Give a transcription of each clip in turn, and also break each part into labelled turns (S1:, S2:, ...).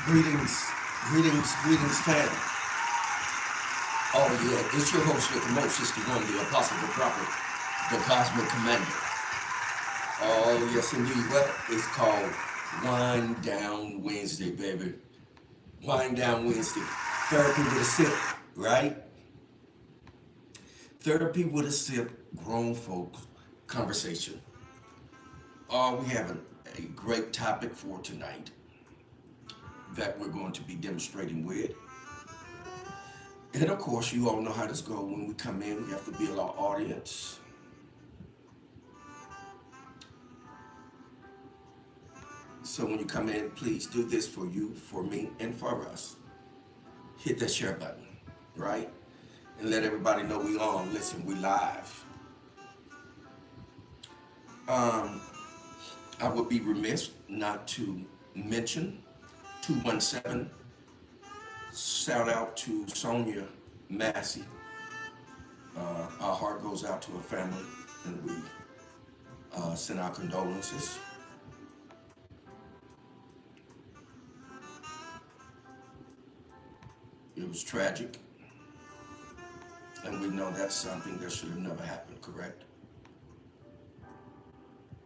S1: Greetings, greetings, fam. Oh yeah, it's your host with the most, it's the one, the apostle, the prophet, the cosmic commander. Oh yes, indeed. Well, it's called Wind Down Wednesday, baby. Wind Down Wednesday. Therapy with a sip, right? Therapy with a sip, grown folks conversation. We have a great topic for tonight that we're going to be demonstrating with. And of course, you all know how this goes. When we come in, we have to build our audience. So when you come in, please do this for you, for me, and for us. Hit that share button, right? And let everybody know we on. Listen, we live. Um, I would be remiss not to mention 217. Shout out to Sonia Massey. Our heart goes out to her family, and we send our condolences. It was tragic, and we know that's something that should have never happened, correct?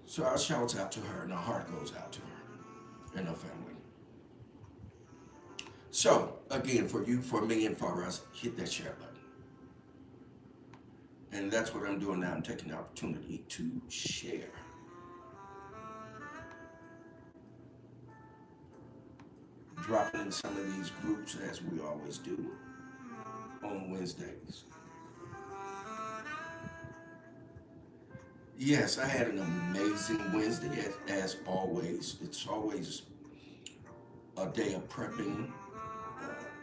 S1: So our shouts out to her, and our heart goes out to her and her family. So, again, for you, for me, and for us, hit that share button. And that's what I'm doing now. I'm taking the opportunity to share. Dropping in some of these groups as we always do on Wednesdays. Yes, I had an amazing Wednesday as always. It's always a day of prepping,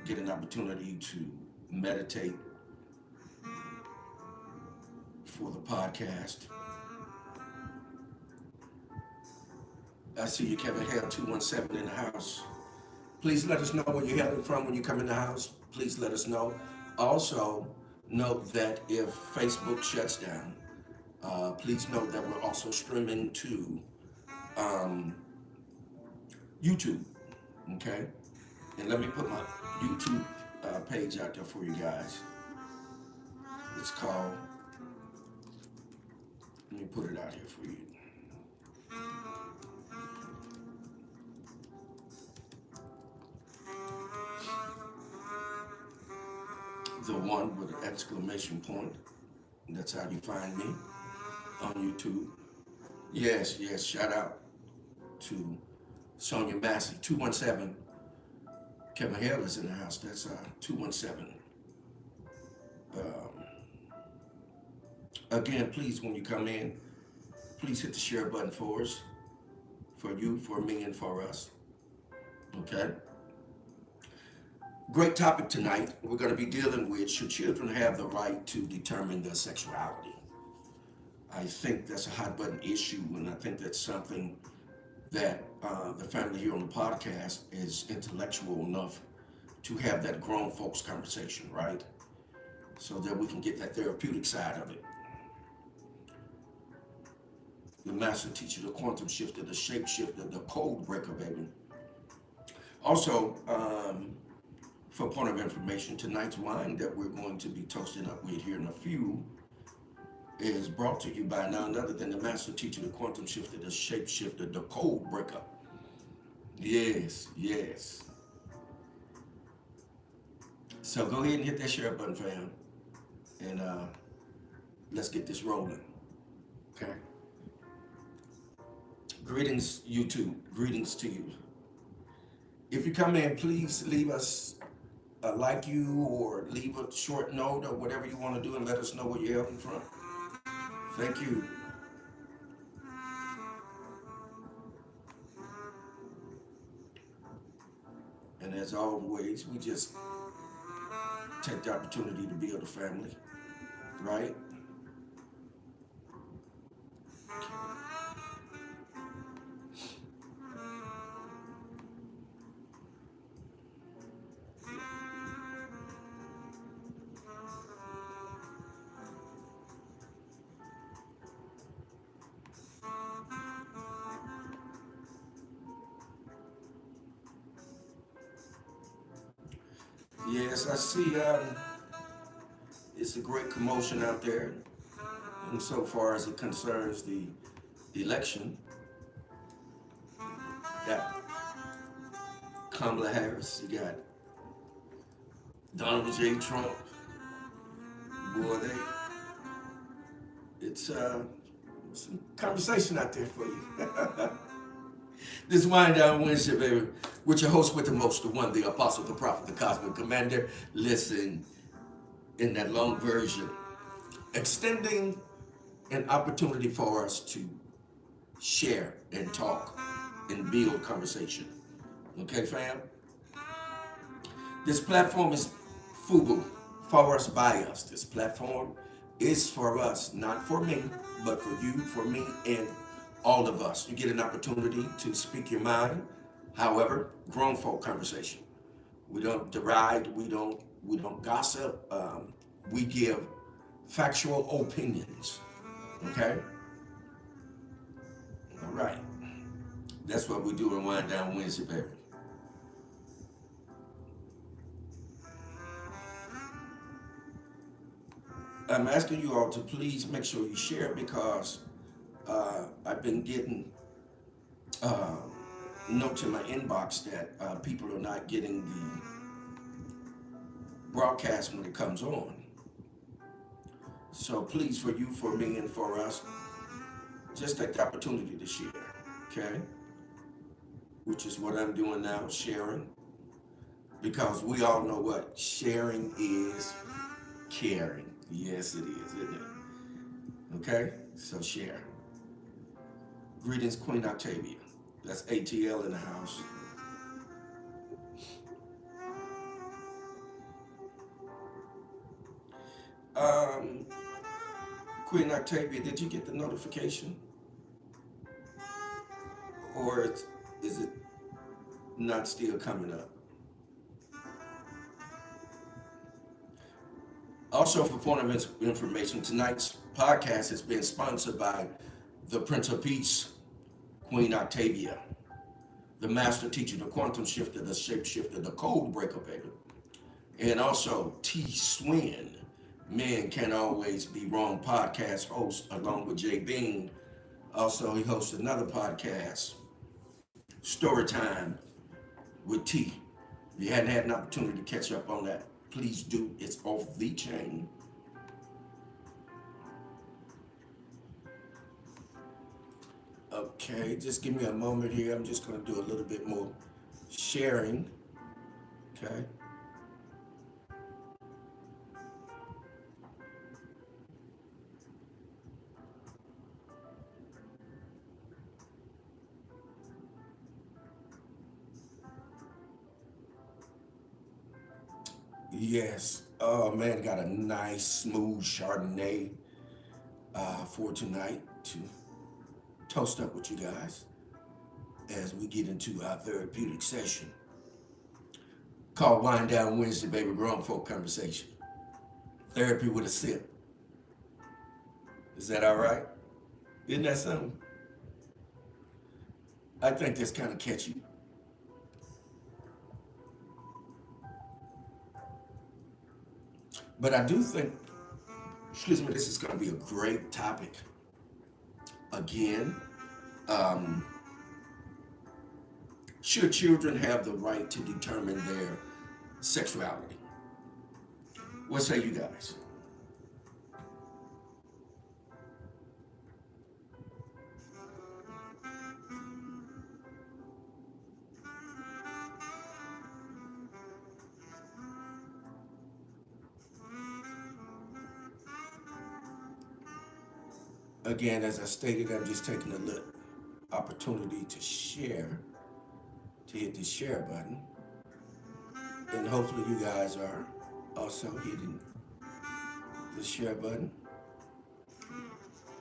S1: get an opportunity to meditate for the podcast. I see you, Kevin Hale 217 in the house. Please let us know where you're hailing from when you come in the house. Please let us know. Also, note that if Facebook shuts down, please note that we're also streaming to YouTube. Okay? And let me put my YouTube page out there for you guys. It's called, let me put it out here for you. The one with an exclamation point. That's how you find me on YouTube. Yes, shout out to Sonia Massey, 217. Kevin Hale is in the house. That's 217. Again, please, when you come in, please hit the share button for us, for you, for me, and for us. Okay? Great topic tonight. We're going to be dealing with, should children have the right to determine their sexuality? I think that's a hot button issue, and I think that's something that the family here on the podcast is intellectual enough to have that grown folks conversation, right? So that we can get that therapeutic side of it. The master teacher, the quantum shifter, the shape shifter, the code breaker, baby. Also, for point of information, tonight's wine that we're going to be toasting up with here in a few is brought to you by none other than the master teacher, the quantum shifter, the shape shifter, the code breaker. Yes. So go ahead and hit that share button, fam, and let's get this rolling. Okay. Greetings, YouTube. Greetings to you. If you come in, please leave us a like you or leave a short note or whatever you want to do and let us know where you're hailing from. Thank you. And as always, we just take the opportunity to build a family, right? Yes, I see. It's a great commotion out there, insofar as it concerns the election. Got Kamala Harris. You got Donald J. Trump. Boy, it's some conversation out there for you. This Wind Down Wednesday, baby, with your host with the most, the one, the apostle, the prophet, the cosmic commander. Listen, in that long version, extending an opportunity for us to share and talk and build conversation. Okay, fam? This platform is FUBU, for us, by us. This platform is for us, not for me, but for you, for me, and all of us. You get an opportunity to speak your mind. However, grown folk conversation. We don't deride. We don't gossip. We give factual opinions. Okay. All right. That's what we do in Wind Down Wednesday, baby. I'm asking you all to please make sure you share because I've been getting uh, notes in my inbox that people are not getting the broadcast when it comes on. So please, for you, for me, and for us, just take the opportunity to share, okay? Which is what I'm doing now, sharing, because we all know what sharing is caring. Yes, it is, isn't it? Okay, so share. Greetings, Queen Octavia. That's ATL in the house. Um, Queen Octavia, did you get the notification? Or is it not still coming up? Also, for point of information, tonight's podcast has been sponsored by the Prince of Peace, Queen Octavia, the master teacher, the quantum shifter, the shapeshifter, the code breaker, baby. And also T. Swin, Men Can't Always Be Wrong podcast host, along with Jay Bean. Also, he hosts another podcast, Story Time with T. If you hadn't had an opportunity to catch up on that, please do. It's off the chain. Okay, just give me a moment here. I'm just going to do a little bit more sharing. Okay. Yes. Oh man, got a nice smooth Chardonnay for tonight to toast up with you guys as we get into our therapeutic session called Wind Down Wednesday, baby, grown folk conversation. Therapy with a sip. Is that all right? Isn't that something? I think that's kind of catchy. But I do think, excuse me, this is going to be a great topic. Again, um, should children have the right to determine their sexuality? What say you guys? Again, as I stated, I'm just taking a little opportunity to share, to hit the share button. And hopefully you guys are also hitting the share button.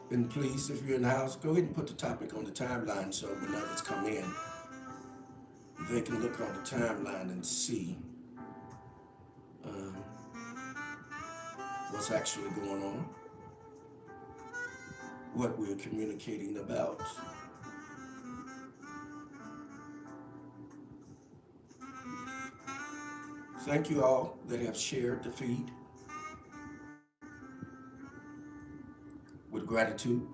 S1: And please, if you're in the house, go ahead and put the topic on the timeline so when others come in, they can look on the timeline and see um, what's actually going on, what we're communicating about. Thank you all that have shared the feed with gratitude.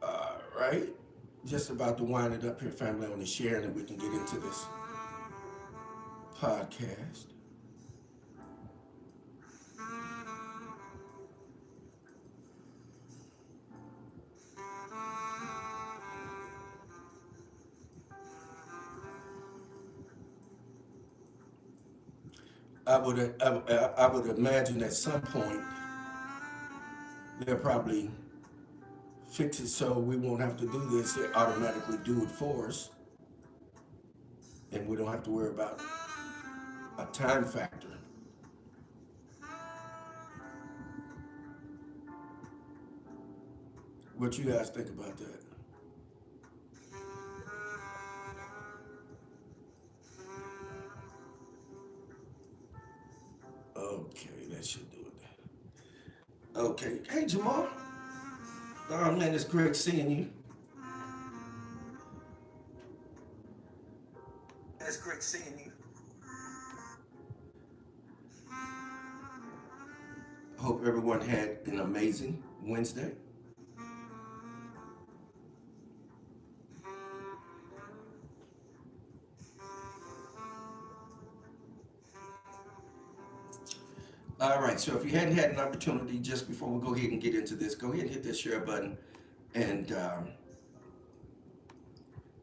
S1: All right. Just about to wind it up here, family, on the share, and then we can get into this podcast. I would imagine at some point they'll probably fix it so we won't have to do this. They automatically do it for us, and we don't have to worry about a time factor. What you guys think about that? Okay, that should do it. Okay. Hey, Jamal. Oh, man, it's great seeing you. It's great seeing you. Hope everyone had an amazing Wednesday. All right, so if you hadn't had an opportunity, just before we go ahead and get into this, go ahead and hit that share button, and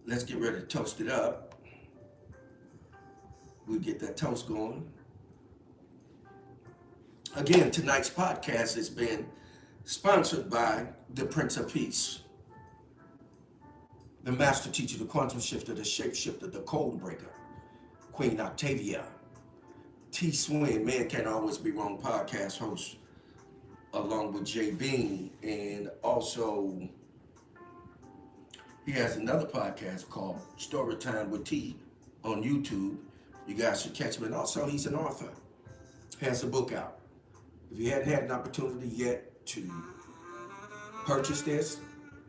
S1: let's get ready to toast it up. We'll get that toast going. Again, tonight's podcast has been sponsored by the Prince of Peace, the master teacher, the quantum shifter, the shapeshifter, the code breaker, Queen Octavia, T. Swin, Man Can't Always Be Wrong podcast host, along with Jay Bean, and also he has another podcast called Storytime with T on YouTube. You guys should catch him. And also, he's an author. Has a book out. If you hadn't had an opportunity yet to purchase this,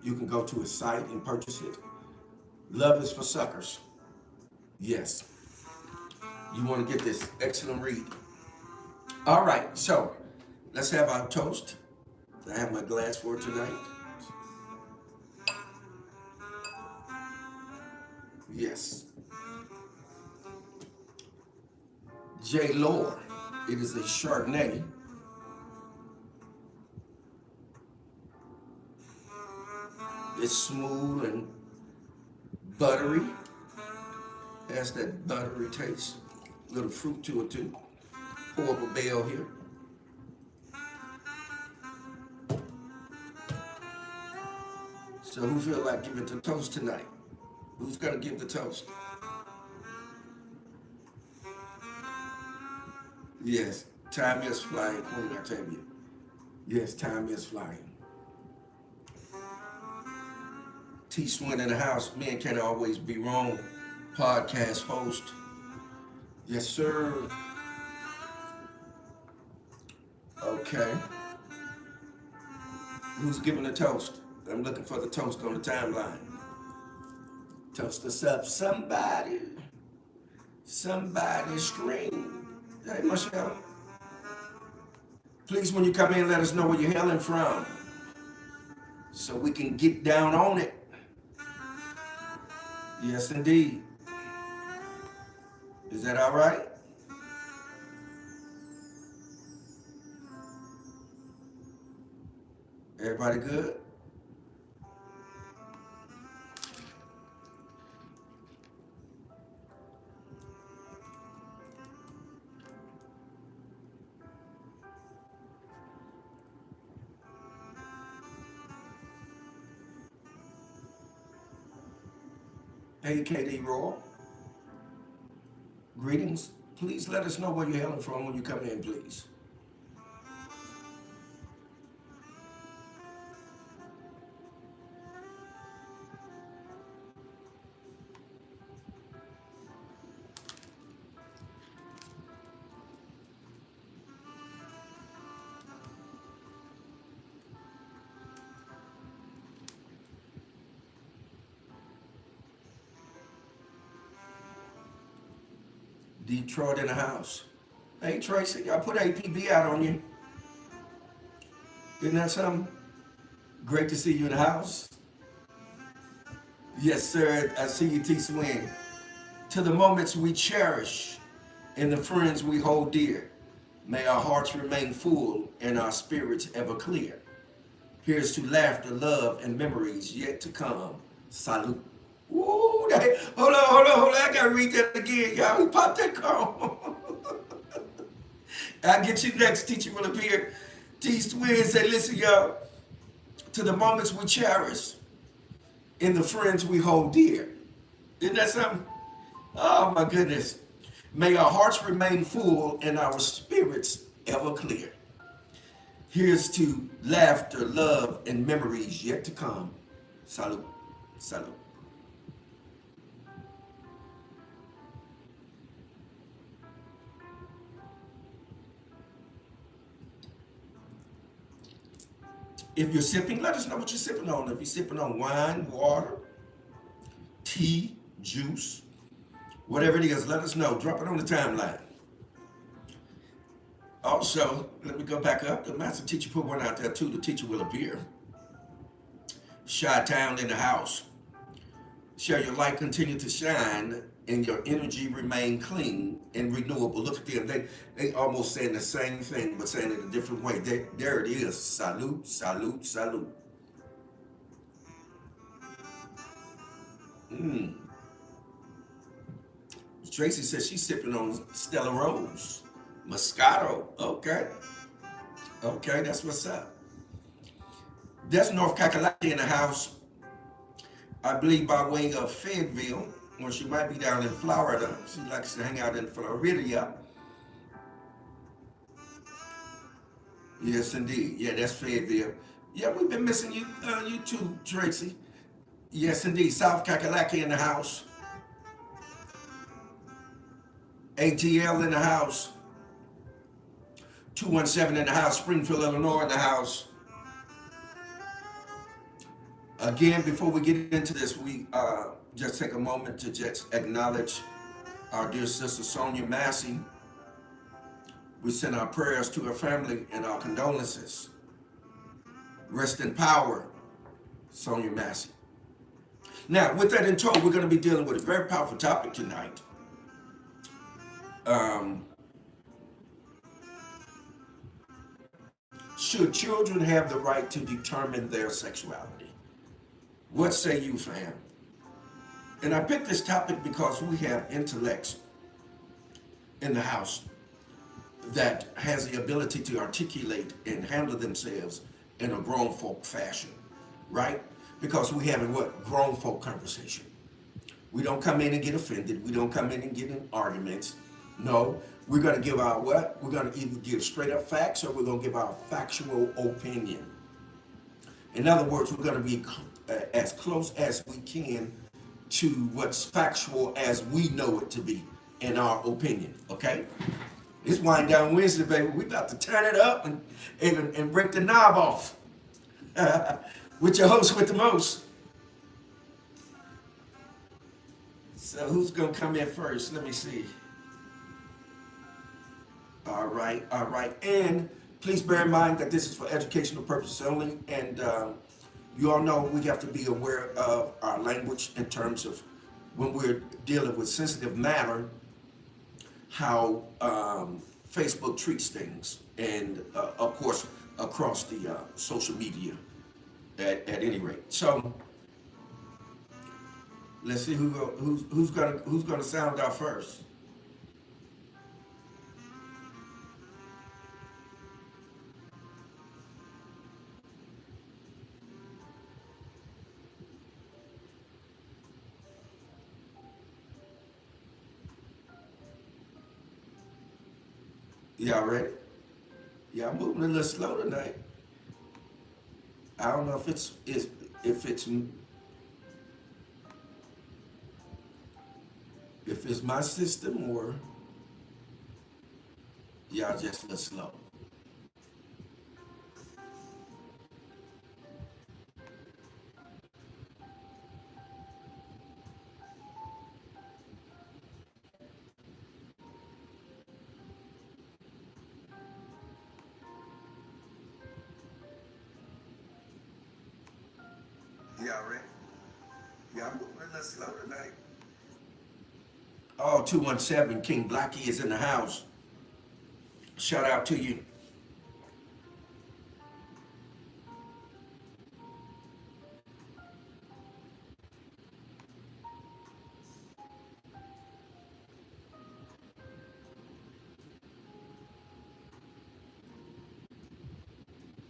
S1: you can go to his site and purchase it. Love is for Suckers. Yes. You want to get this excellent read. All right, so let's have our toast. I have my glass for tonight. Yes. J. Lore. It is a Chardonnay. It's smooth and buttery. Has that buttery taste. Little fruit to it too. Pour up a bell here. So who feel like giving the toast tonight? Who's gonna give the toast? Yes, time is flying, Queen Octavia. Yes, time is flying. T. Swin in the house. Men Can't Always Be Wrong podcast host. Yes, sir. Okay. Who's giving the toast? I'm looking for the toast on the timeline. Toast us up, somebody. Somebody scream. Hey, Michelle. Please, when you come in, let us know where you're hailing from, so we can get down on it. Yes, indeed. Is that all right? Everybody good? Hey, KD Raw. Greetings. Please let us know where you're hailing from when you come in, please. Detroit in the house. Hey Tracy, I put APB out on you. Isn't that something? Great to see you in the house. Yes, sir. I see you, T Swing. To the moments we cherish and the friends we hold dear, may our hearts remain full and our spirits ever clear. Here's to laughter, love, and memories yet to come. Salute. Ooh, hold on. I gotta read that again, y'all. We popped that call. I'll get you next. Teacher will appear. T Swin say, listen, y'all, to the moments we cherish and the friends we hold dear. Isn't that something? Oh my goodness. May our hearts remain full and our spirits ever clear. Here's to laughter, love, and memories yet to come. Salute. Salute. If you're sipping, let us know what you're sipping on. If you're sipping on wine, water, tea, juice, whatever it is, let us know. Drop it on the timeline. Also, let me go back up. The master teacher put one out there too. The teacher will appear. Chi-town in the house. Shall your light continue to shine and your energy remain clean and renewable. Look at them. They almost saying the same thing, but saying it a different way. There it is. Salute, salute, salute. Mm. Tracy says she's sipping on Stella Rose. Moscato. Okay. Okay, that's what's up. That's North Kakalaki in the house. I believe by way of Fayetteville, or she might be down in Florida. She likes to hang out in Florida. Yes, indeed. Yeah, that's Fayetteville. Yeah, we've been missing you, you too, Tracy. Yes, indeed. South Kakalaki in the house. ATL in the house. 217 in the house. Springfield, Illinois in the house. Again, before we get into this, we just take a moment to just acknowledge our dear sister Sonia Massey. We send our prayers to her family and our condolences. Rest in power, Sonia Massey. Now, with that in tow, we're going to be dealing with a very powerful topic tonight. Should children have the right to determine their sexuality? What say you, fam? And I picked this topic because we have intellects in the house that has the ability to articulate and handle themselves in a grown folk fashion, right? Because we having what? Grown folk conversation. We don't come in and get offended. We don't come in and get in arguments. No, we're going to give our what? We're going to either give straight up facts or we're going to give our factual opinion. In other words, we're going to be as close as we can to what's factual as we know it to be in our opinion, okay? It's Wind Down Wednesday, baby. We about to turn it up and break the knob off. With your host with the most. So who's going to come in first? Let me see. All right. And please bear in mind that this is for educational purposes only. And you all know we have to be aware of our language in terms of when we're dealing with sensitive matter, how Facebook treats things. And of course, across the social media at any rate. So let's see who's gonna sound out first. Y'all ready? Y'all moving a little slow tonight. I don't know if it's my system or y'all just a little slow.
S2: Y'all ready? Y'all moving a little slow tonight.
S1: Oh, 217 King Blackie is in the house. Shout out to you.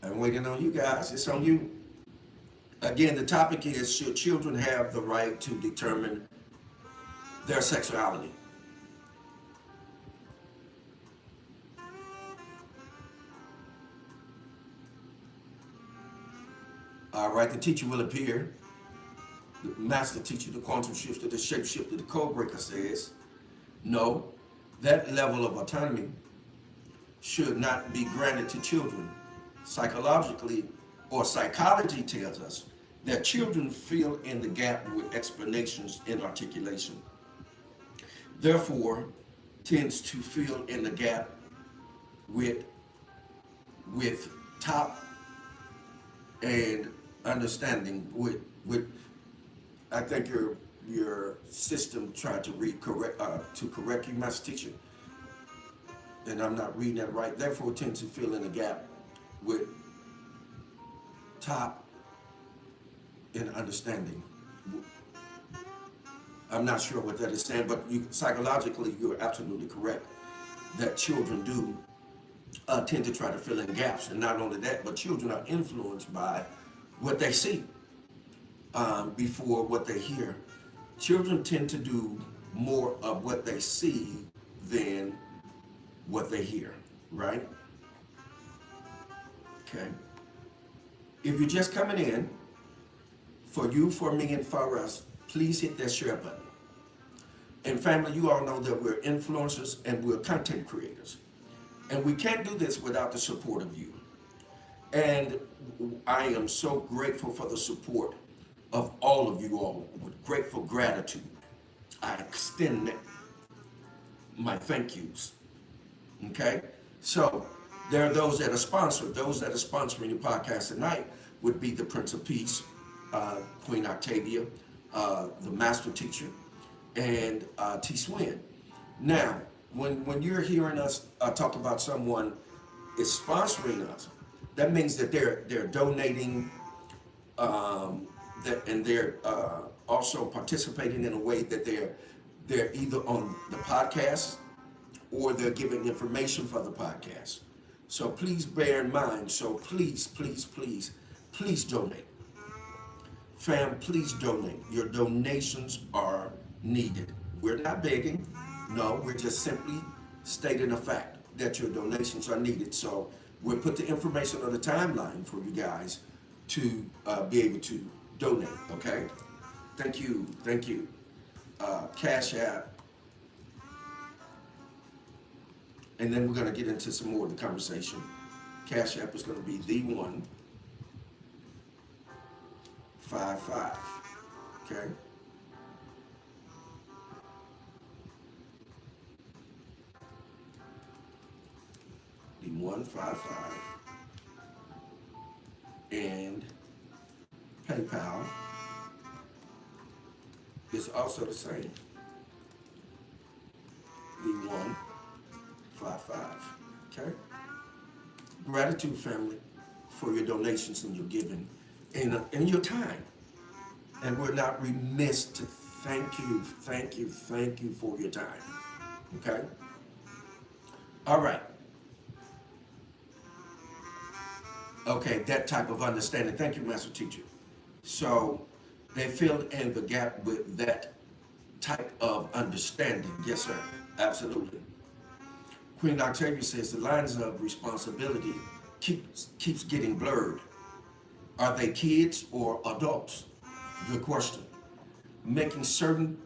S1: I'm waiting on you guys. It's on you. Again, the topic is, should children have the right to determine their sexuality? All right, the teacher will appear. The master teacher, the quantum shifter, the shapeshifter, the code breaker says, no, that level of autonomy should not be granted to children. Psychologically, or psychology tells us that children fill in the gap with explanations and articulation. Therefore, tends to fill in the gap with with top and understanding with I think your system tried to read correct to correct you, master teacher, and I'm not reading that right. Therefore, tends to fill in the gap with top and understanding. I'm not sure what that is saying, but psychologically, you're absolutely correct that children do tend to try to fill in gaps. And not only that, but children are influenced by what they see before what they hear. Children tend to do more of what they see than what they hear, right? Okay. If you're just coming in, for you, for me, and for us, please hit that share button. And family, you all know that we're influencers and we're content creators. And we can't do this without the support of you. And I am so grateful for the support of all of you all. With grateful gratitude, I extend my thank yous. Okay? So there are those that are sponsored. Those that are sponsoring the podcast tonight would be the Prince of Peace, Queen Octavia, the Master Teacher, and T. Swin. Now, when you're hearing us talk about someone is sponsoring us, that means that they're donating, that, and they're also participating in a way that they're either on the podcast or they're giving information for the podcast. So please bear in mind. So please, please, please, please donate. Fam, please donate. Your donations are needed. We're not begging. No, we're just simply stating a fact that your donations are needed. So we'll put the information on the timeline for you guys to be able to donate, okay? Thank you, thank you. Cash App. And then we're gonna get into some more of the conversation. Cash App is gonna be the155, okay? The155. And PayPal is also the same. The155. Okay? Gratitude, family, for your donations and your giving and your time. And we're not remiss to thank you, thank you, thank you for your time. Okay? All right. Okay, that type of understanding. Thank you, Master Teacher. So they filled in the gap with that type of understanding. Yes, sir. Absolutely. Queen Octavia says the lines of responsibility keeps getting blurred. Are they kids or adults? Good question. Making certain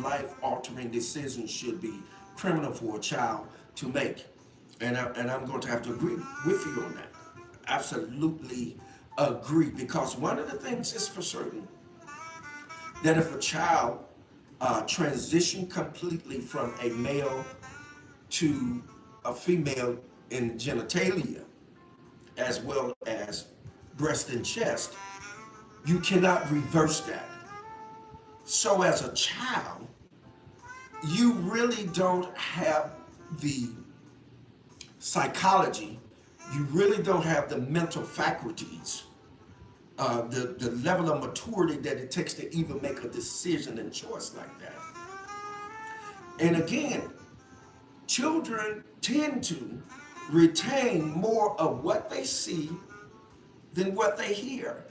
S1: life altering decisions should be criminal for a child to make, and I'm going to have to agree with you on that. Absolutely agree, because one of the things is for certain that if a child transition completely from a male to a female in genitalia, as well as breast and chest, You cannot reverse that. So as a child, you really don't have the psychology, you really don't have the mental faculties, the level of maturity that it takes to even make a decision and choice like that. And again, children tend to retain more of what they see than what they hear.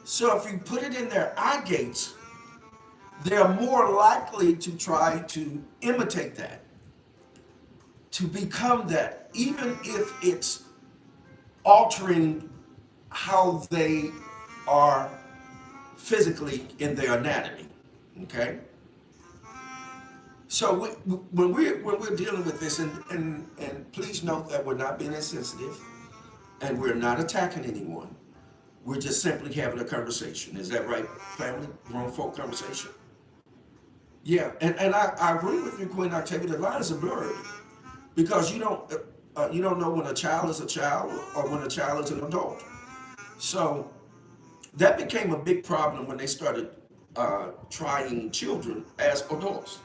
S1: So if you put it in their eye gates, they're more likely to try to imitate that, to become that, even if it's altering how they are physically in their anatomy. Okay? So when we're dealing with this, and please note that we're not being insensitive and we're not attacking anyone. We're just simply having a conversation. Is that right, family? Grown folk conversation? Yeah, and I agree with you, Queen Octavia. The lines are blurred because you don't know when a child is a child or when a child is an adult. So that became a big problem when they started trying children as adults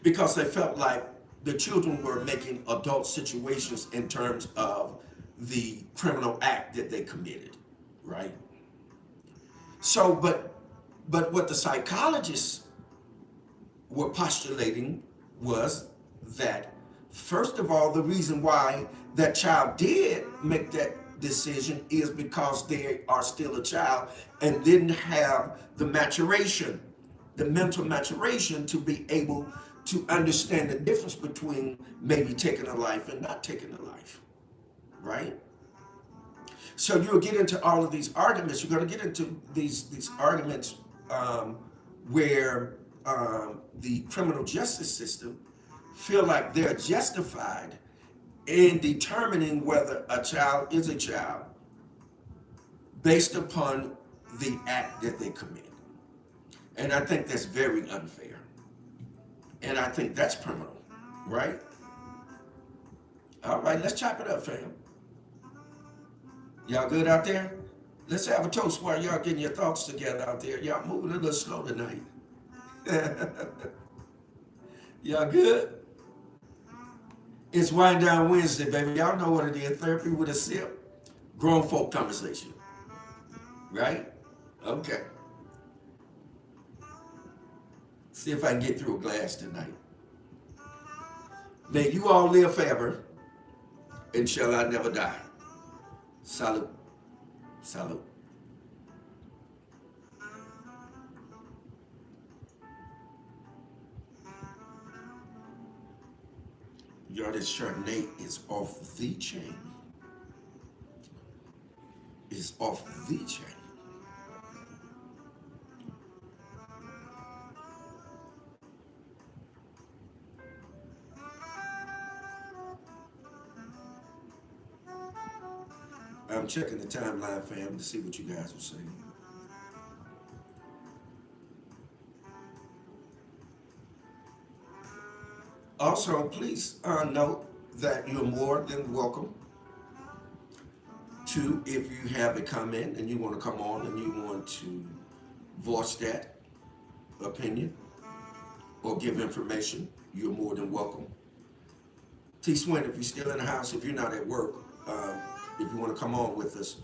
S1: because they felt like the children were making adult situations in terms of the criminal act that they committed, right? So, but what the psychologists were postulating was that, first of all, the reason why that child did make that decision is because they are still a child and didn't have the maturation, the mental maturation to be able to understand the difference between maybe taking a life and not taking a life, right? So you'll get into all of these arguments. You're going to get into these arguments where the criminal justice system feel like they're justified in determining whether a child is a child based upon the act that they commit. And I think that's very unfair. And I think that's criminal, right? All right, let's chop it up, fam. Y'all good out there? Let's have a toast while y'all getting your thoughts together out there. Y'all moving a little slow tonight. Y'all good? It's Wind Down Wednesday, baby. Y'all know what it is. Therapy with a sip. Grown folk conversation. Right? Okay. See if I can get through a glass tonight. May you all live forever, and shall I never die. Salute. Salute. Y'all, this Chardonnay is off the chain. Is off the chain. I'm checking the timeline, fam, to see what you guys are saying. Also, please note that you're more than welcome to, if you have a comment and you want to come on and you want to voice that opinion or give information, you're more than welcome. T. Swin, if you're still in the house, if you're not at work, if you want to come on with us,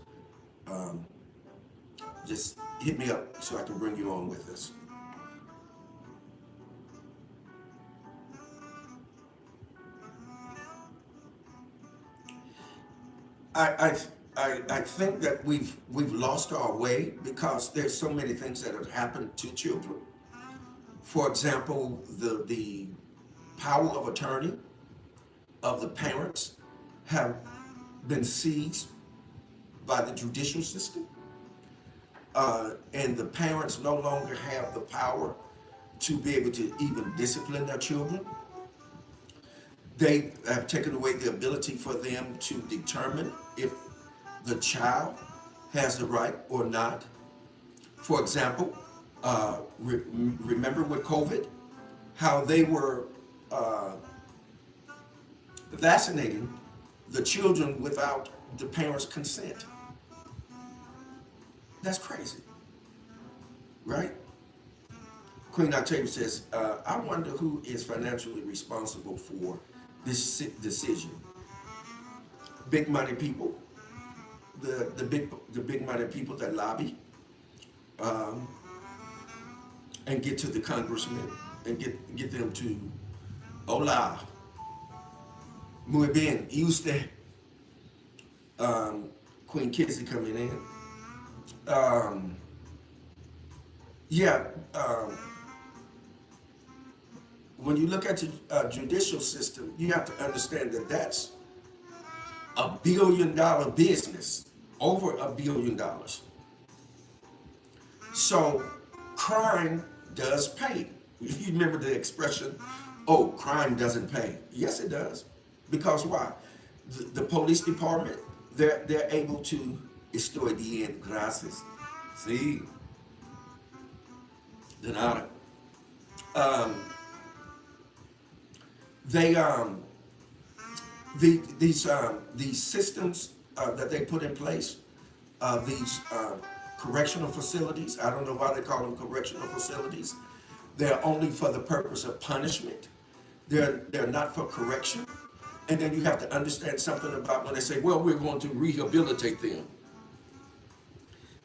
S1: just hit me up so I can bring you on with us. I think that we've lost our way because there's so many things that have happened to children. For example, the power of attorney of the parents have been seized by the judicial system, and the parents no longer have the power to be able to even discipline their children. They have taken away the ability for them to determine if the child has the right or not. For example, remember with COVID, how they were vaccinating the children without the parents' consent. That's crazy, right? Queen Octavia says, I wonder who is financially responsible for this decision. Big money people, the big money people that lobby um, and get to the congressmen and get them to hola, muy bien, y usted, Queen Kizzy coming in. Um, yeah, when you look at the judicial system, you have to understand that that's $1 billion business, over $1 billion. So crime does pay. You remember the expression, oh, crime doesn't pay. Yes, it does. Because why? The police department, they're able to estoy bien, gracias. See, de nada. Um, they these systems that they put in place, these correctional facilities. I don't know why they call them correctional facilities. They're only for the purpose of punishment. They're not for correction. And then you have to understand something about when they say, well, we're going to rehabilitate them.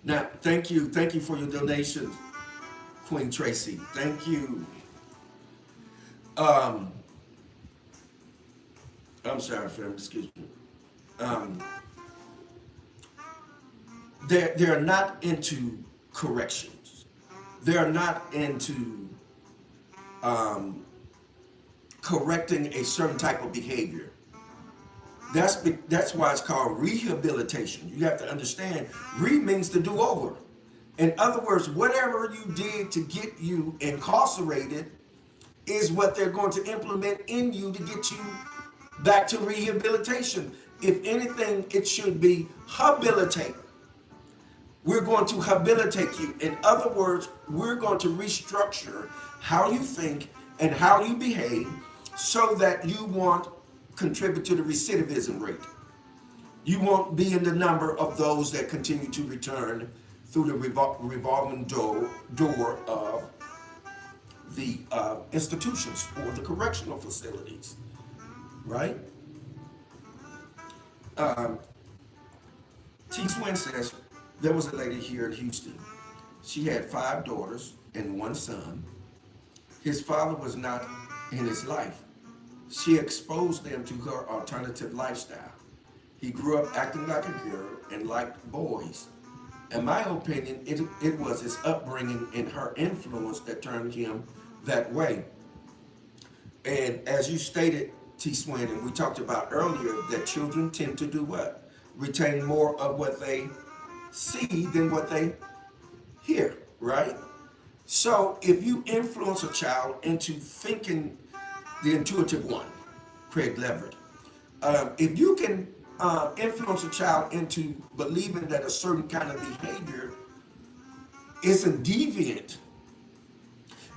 S1: Now, thank you for your donation, Queen Tracy. Thank you. Um, I'm sorry, fam. Excuse me. Um, they're not into corrections. They're not into um, correcting a certain type of behavior. That's why it's called rehabilitation. You have to understand, re means to do over. In other words, whatever you did to get you incarcerated is what they're going to implement in you to get you back to rehabilitation. If anything, it should be habilitate. We're going to habilitate you. In other words, we're going to restructure how you think and how you behave so that you won't contribute to the recidivism rate. You won't be in the number of those that continue to return through the revolving door of the institutions or the correctional facilities, right? T. Swin says, there was a lady here in Houston. She had 5 daughters and 1 son. His father was not in his life. She exposed them to her alternative lifestyle. He grew up acting like a girl and liked boys. In my opinion, it was his upbringing and her influence that turned him that way. And as you stated, T. Swin, and we talked about earlier, that children tend to do what? Retain more of what they see than what they hear, right? So if you influence a child into thinking the intuitive one, Craig Leverett, if you can influence a child into believing that a certain kind of behavior isn't deviant,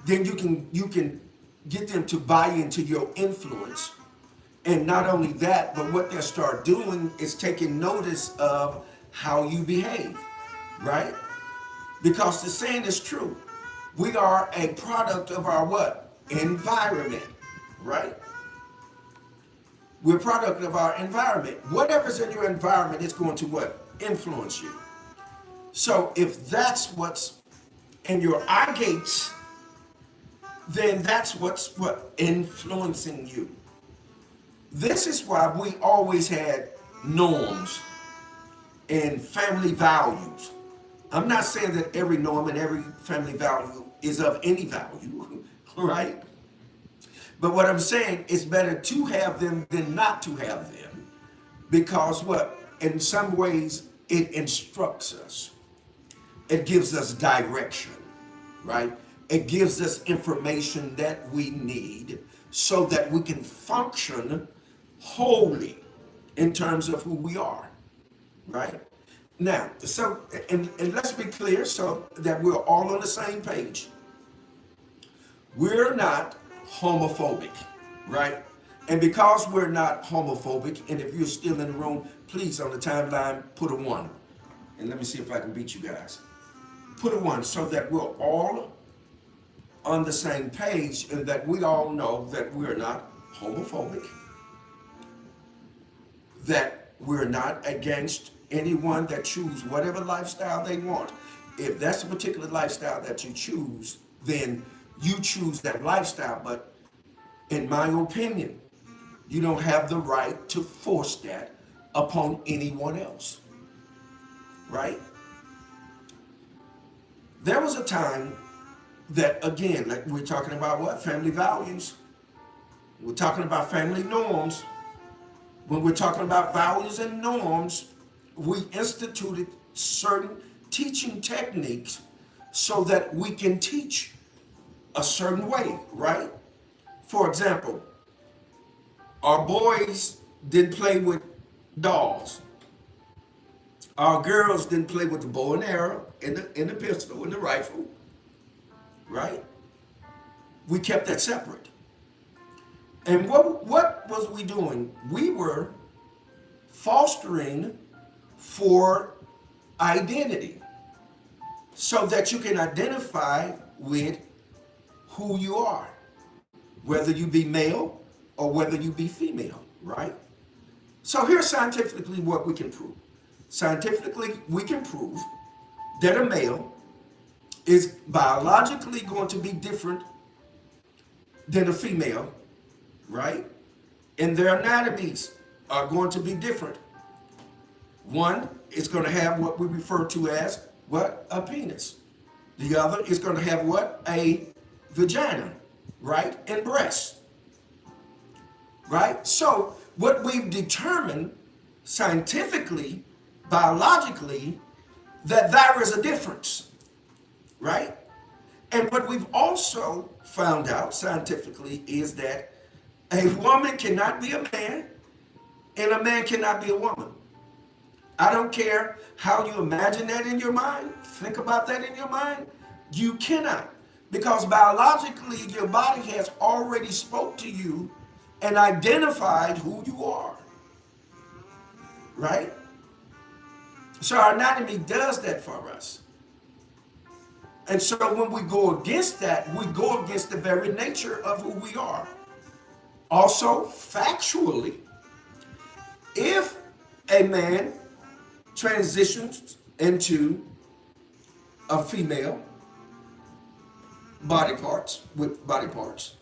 S1: then you can get them to buy into your influence. And not only that, but what they'll start doing is taking notice of how you behave, right? Because the saying is true. We are a product of our what? Environment, right? We're a product of our environment. Whatever's in your environment is going to what? Influence you. So if that's what's in your eye gates, then that's what's influencing you. This is why we always had norms and family values. I'm not saying that every norm and every family value is of any value, right? But what I'm saying is better to have them than not to have them. Because what? In some ways, it instructs us. It gives us direction, right? It gives us information that we need so that we can function wholly in terms of who we are, right? Now, so, and let's be clear so that we're all on the same page. We're not homophobic, right? And because we're not homophobic, and if you're still in the room, please on the timeline, put a 1. And let me see if I can beat you guys. put a one so that we're all on the same page and that we all know that we're not homophobic, that we're not against anyone that choose whatever lifestyle they want. If that's a particular lifestyle that you choose, then you choose that lifestyle. But in my opinion, you don't have the right to force that upon anyone else, right? There was a time that, again, like we're talking about what? Family values. We're talking about family norms. When we're talking about values and norms, we instituted certain teaching techniques so that we can teach a certain way, right? For example, our boys didn't play with dolls. Our girls didn't play with the bow and arrow and the pistol and the rifle, right? We kept that separate. And what was we doing? We were fostering for identity so that you can identify with who you are, whether you be male or whether you be female, right? So here's scientifically what we can prove. Scientifically, we can prove that a male is biologically going to be different than a female, right? And their anatomies are going to be different. One is going to have what we refer to as what? A penis. The other is going to have what? A vagina, right? And breasts, right? So what we've determined scientifically, biologically, that there is a difference, right? And what we've also found out scientifically is that a woman cannot be a man and a man cannot be a woman. I don't care how you imagine that in your mind, think about that in your mind, you cannot. Because biologically, your body has already spoke to you and identified who you are, right? So our anatomy does that for us. And so when we go against that, we go against the very nature of who we are. Also, factually, if a man transitions into a female body parts, with body parts,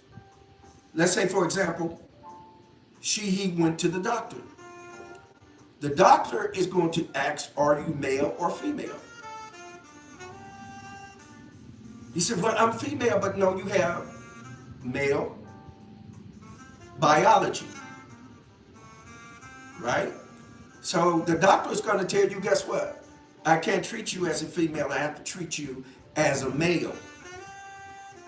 S1: let's say, for example, he went to the doctor. The doctor is going to ask, are you male or female? He said, well, I'm female, but no, you have male biology, right? So the doctor is going to tell you, guess what? I can't treat you as a female. I have to treat you as a male.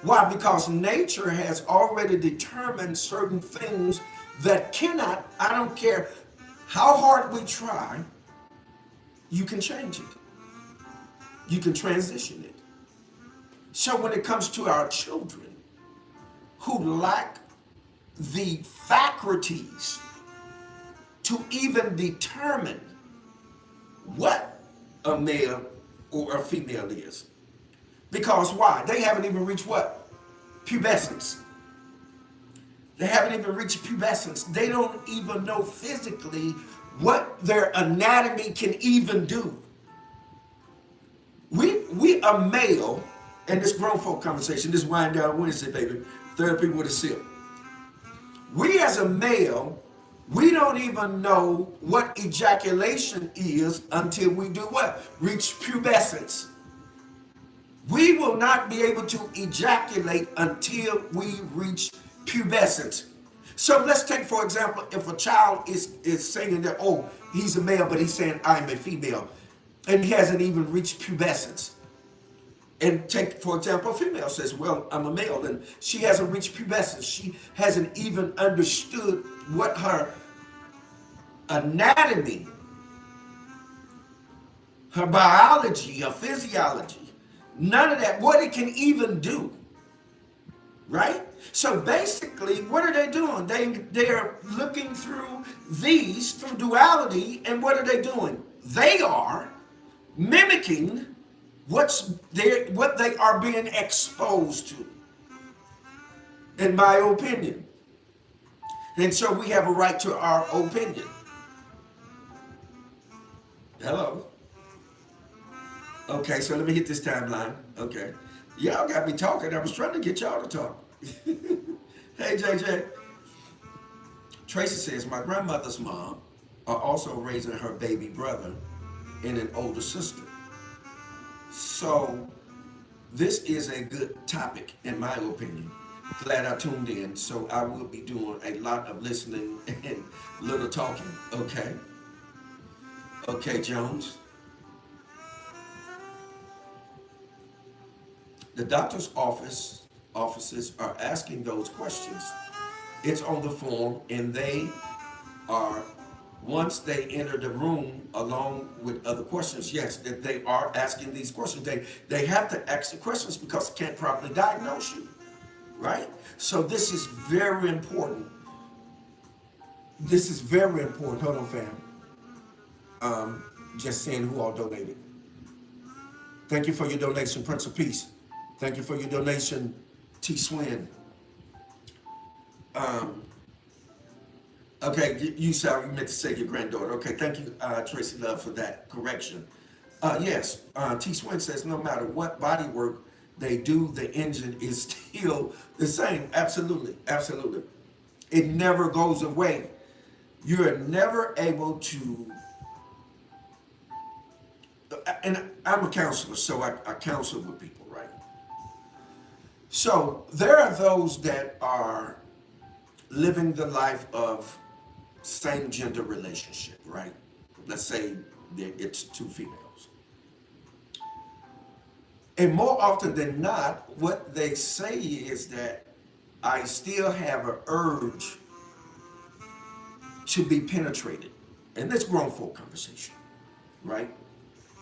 S1: Why? Because nature has already determined certain things that cannot, I don't care how hard we try, you can change it. You can transition it. So when it comes to our children who lack the faculties to even determine what a male or a female is. Because why? They haven't even reached what? Pubescence. They haven't even reached pubescence. They don't even know physically what their anatomy can even do. We are male, and this grown folk conversation, this wind down Wednesday, baby, therapy with a sip. We as a male, we don't even know what ejaculation is until we do what? Reach pubescence. We will not be able to ejaculate until we reach pubescence. So let's take, for example, if a child is saying that, oh, he's a male, but he's saying I'm a female, and he hasn't even reached pubescence. And take, for example, a female says, well, I'm a male, and she hasn't reached pubescence. She hasn't even understood what her anatomy, her biology, her physiology, none of that, what it can even do, right? So basically, what are they doing? They're looking through duality, and what are they doing? They are mimicking what they are being exposed to, in my opinion. And so we have a right to our opinion. Hello. Okay, so let me hit this timeline. Okay. Y'all got me talking. I was trying to get y'all to talk. Hey, JJ. Tracy says, my grandmother's mom are also raising her baby brother and an older sister. So this is a good topic, in my opinion. Glad I tuned in. So I will be doing a lot of listening and little talking. Okay. Okay, Jones. The doctor's offices are asking those questions. It's on the form, and they are, once they enter the room along with other questions, yes, that they are asking these questions. They have to ask the questions because they can't properly diagnose you, right? So this is very important. This is very important. Hold on, fam. Just seeing who all donated. Thank you for your donation, Prince of Peace. Thank you for your donation, T. Swin. Okay, you sorry, you meant to say your granddaughter. Okay, thank you, Tracy Love, for that correction. Yes, T. Swin says no matter what body work they do, the engine is still the same. Absolutely, absolutely. It never goes away. You're never able to, and I'm a counselor, so I counsel with people, right? So there are those that are living the life of same gender relationship, right? Let's say it's two females. And more often than not, what they say is that I still have an urge to be penetrated. And that's grown folk conversation, right?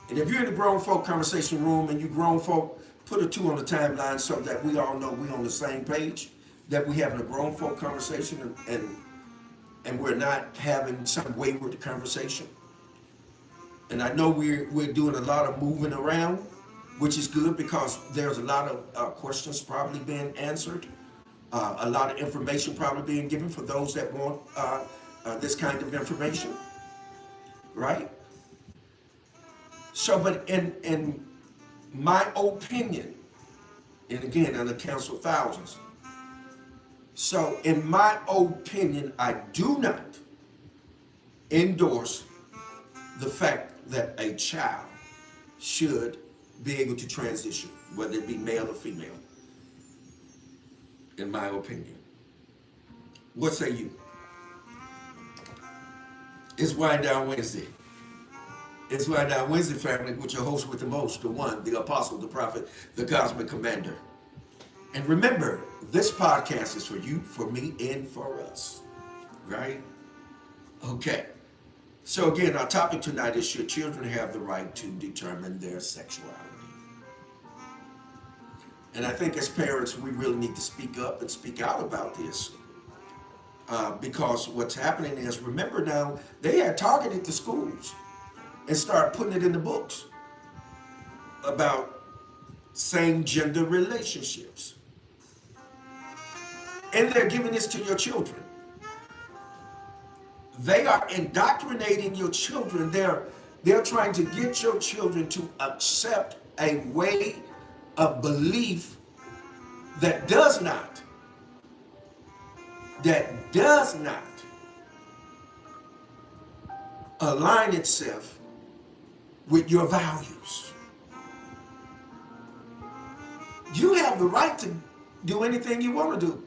S1: And if you're in the grown folk conversation room and you grown folk, put a 2 on the timeline so that we all know we're on the same page, that we having a grown folk conversation and we're not having some wayward conversation. And I know we're doing a lot of moving around, which is good because there's a lot of questions probably being answered, a lot of information probably being given for those that want this kind of information, right? So, but in my opinion, and again, I'm going to counsel thousands. So, in my opinion, I do not endorse the fact that a child should be able to transition, whether it be male or female, in my opinion. What say you? It's Wind Down Wednesday. It's Wind Down Wednesday, family, with your host with the most, the one, the apostle, the prophet, the cosmic commander. And remember, this podcast is for you, for me, and for us, right? Okay. So again, our topic tonight is, should children have the right to determine their sexuality? And I think as parents, we really need to speak up and speak out about this. Because what's happening is, remember now, they had targeted the schools and started putting it in the books about same gender relationships. And they're giving this to your children. They are indoctrinating your children. They're trying to get your children to accept a way of belief that does not align itself with your values. You have the right to do anything you want to do.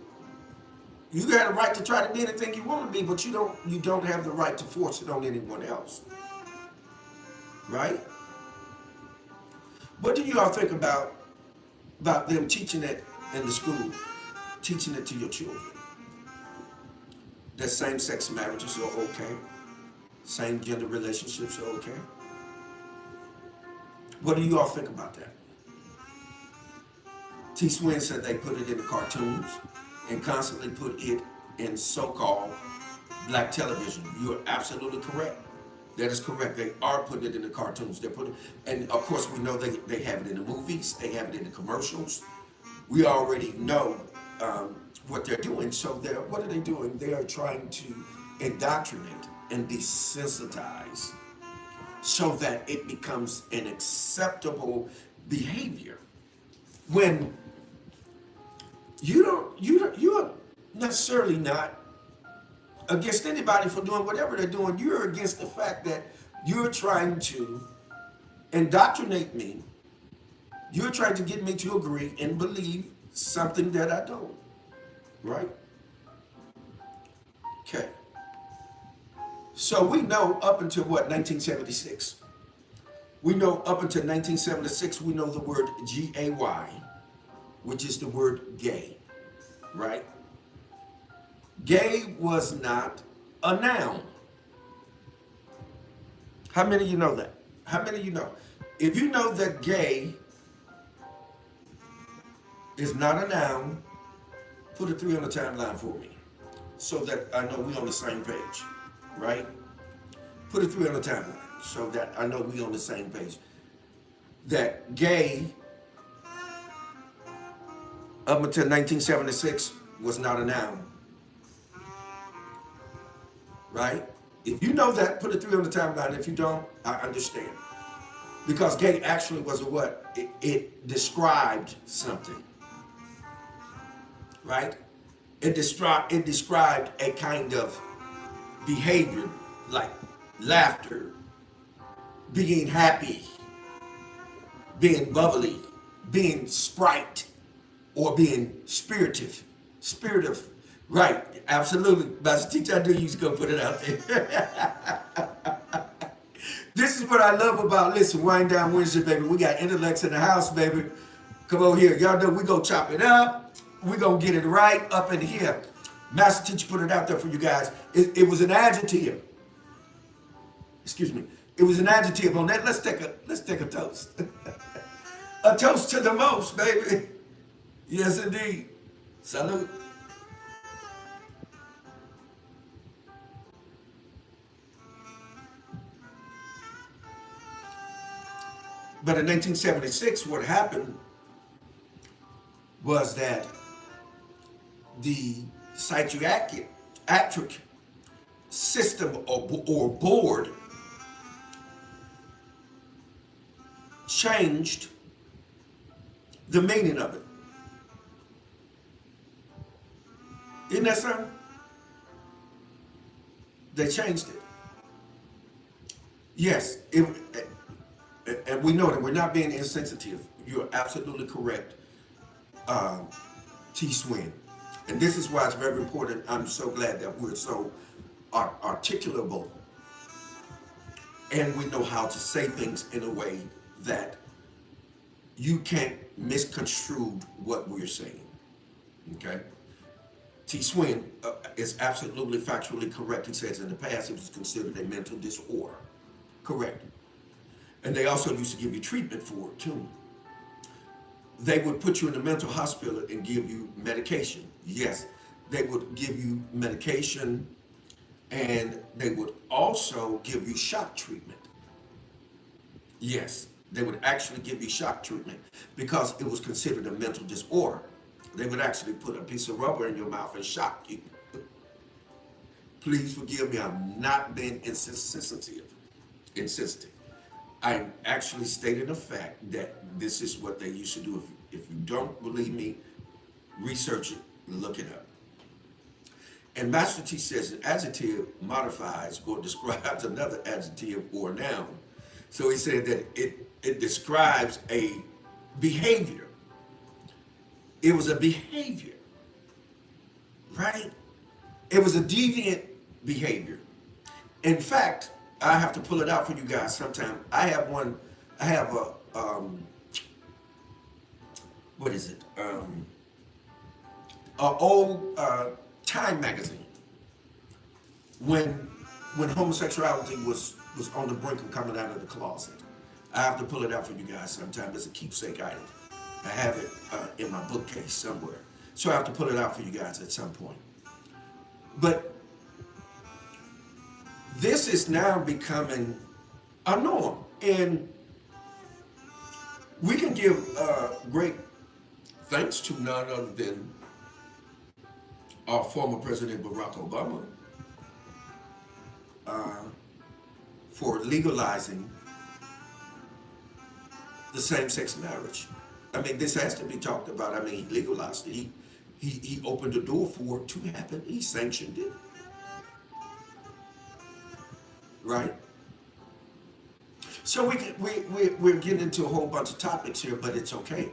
S1: You got a right to try to be anything you want to be, but you don't have the right to force it on anyone else. Right? What do you all think about them teaching it in the school, teaching it to your children? That same-sex marriages are okay. Same gender relationships are okay. What do you all think about that? T. Swin said they put it in the cartoons and constantly put it in so-called black television. You're absolutely correct. That is correct. They are putting it in the cartoons. They're putting, and of course we know they have it in the movies. They have it in the commercials. We already know what they're doing. So what are they doing? They are trying to indoctrinate and desensitize so that it becomes an acceptable behavior. When you're necessarily not against anybody for doing whatever they're doing. You're against the fact that you're trying to indoctrinate me. You're trying to get me to agree and believe something that I don't. Right? Okay. So we know up until what, 1976? We know up until 1976, we know the word G-A-Y, which is the word gay. Right? Gay was not a noun. How many of you know that? How many of you know? If you know that gay is not a noun, put a 3 on the timeline for me so that I know we on the same page, right? Put a 3 on the timeline so that I know we on the same page. That gay up until 1976 was not a noun. Right? If you know that, put a 3 on the timeline. If you don't, I understand. Because gay actually was a what? It described something. Right? It described a kind of behavior like laughter, being happy, being bubbly, being sprite, or being spiritive. Spiritive. Right, absolutely. Master Teacher, I knew you was going to put it out there. This is what I love about, listen, Wind Down Wednesday, baby. We got intellects in the house, baby. Come over here. Y'all know we going to chop it up. We going to get it right up in here. Master Teacher put it out there for you guys. It was an adjective. Excuse me. It was an adjective on that. Let's take a toast. A toast to the most, baby. Yes, indeed. Salute. But in 1976, what happened was that the psychiatric system or board changed the meaning of it. Isn't that something? They changed it. Yes, and we know that we're not being insensitive. You're absolutely correct, T. Swin. And this is why it's very important. I'm so glad that we're so articulable and we know how to say things in a way that you can't misconstrue what we're saying. Okay? T. Swin is absolutely factually correct. He says in the past it was considered a mental disorder. Correct. And they also used to give you treatment for it too. They would put you in the mental hospital and give you medication. Yes, they would give you medication and they would also give you shock treatment. Yes, they would actually give you shock treatment because it was considered a mental disorder. They would actually put a piece of rubber in your mouth and shock you. Please forgive me, I'm not being insensitive. I'm actually stating the fact that this is what they used to do. If you don't believe me, research it, look it up. And Master T says an adjective modifies or describes another adjective or noun. So he said that it describes a behavior. It was a behavior, right? It was a deviant behavior. In fact, I have to pull it out for you guys sometime. I have a, what is it? An old Time magazine. When homosexuality was on the brink of coming out of the closet. I have to pull it out for you guys sometime. It's a keepsake item. I have it in my bookcase somewhere. So I have to pull it out for you guys at some point. But This is now becoming a norm. And we can give great thanks to none other than our former President Barack Obama for legalizing the same-sex marriage. I mean, this has to be talked about. I mean, he legalized it. He opened the door for it to happen. He sanctioned it, right? So we're getting into a whole bunch of topics here, but it's okay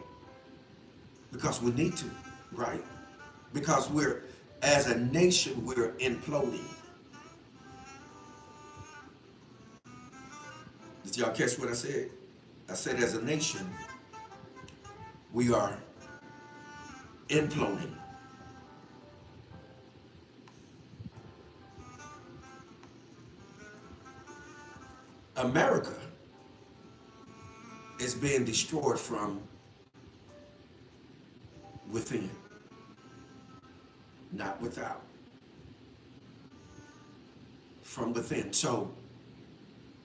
S1: because we need to, right? Because as a nation, we're imploding. Did y'all catch what I said? I said as a nation, we are imploding. America is being destroyed from within, not without. From within. So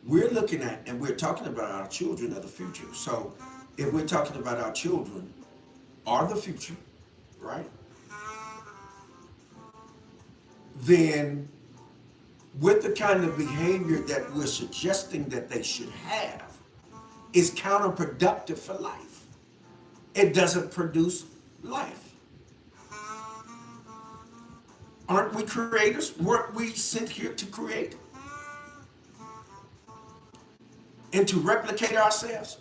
S1: we're looking at, and we're talking about our children of the future. So if we're talking about our children are the future, right? Then with the kind of behavior that we're suggesting that they should have is counterproductive for life. It doesn't produce life. Aren't we creators? Weren't we sent here to create? And to replicate ourselves?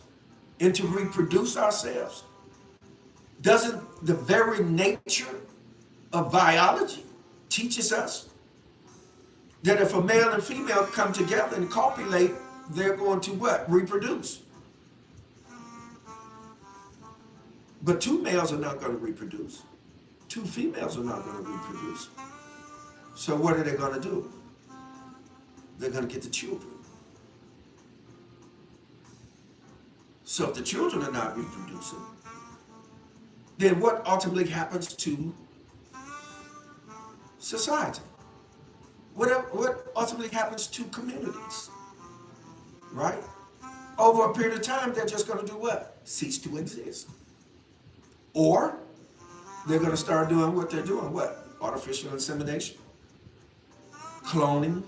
S1: And to reproduce ourselves? Doesn't the very nature of biology teaches us that if a male and female come together and copulate, they're going to what? Reproduce. But two males are not going to reproduce. Two females are not going to reproduce. So what are they going to do? They're going to get the children. So if the children are not reproducing, then what ultimately happens to society? What ultimately happens to communities? Right? Over a period of time, they're just going to do what? Cease to exist. Or they're going to start doing what they're doing. What? Artificial insemination. Cloning.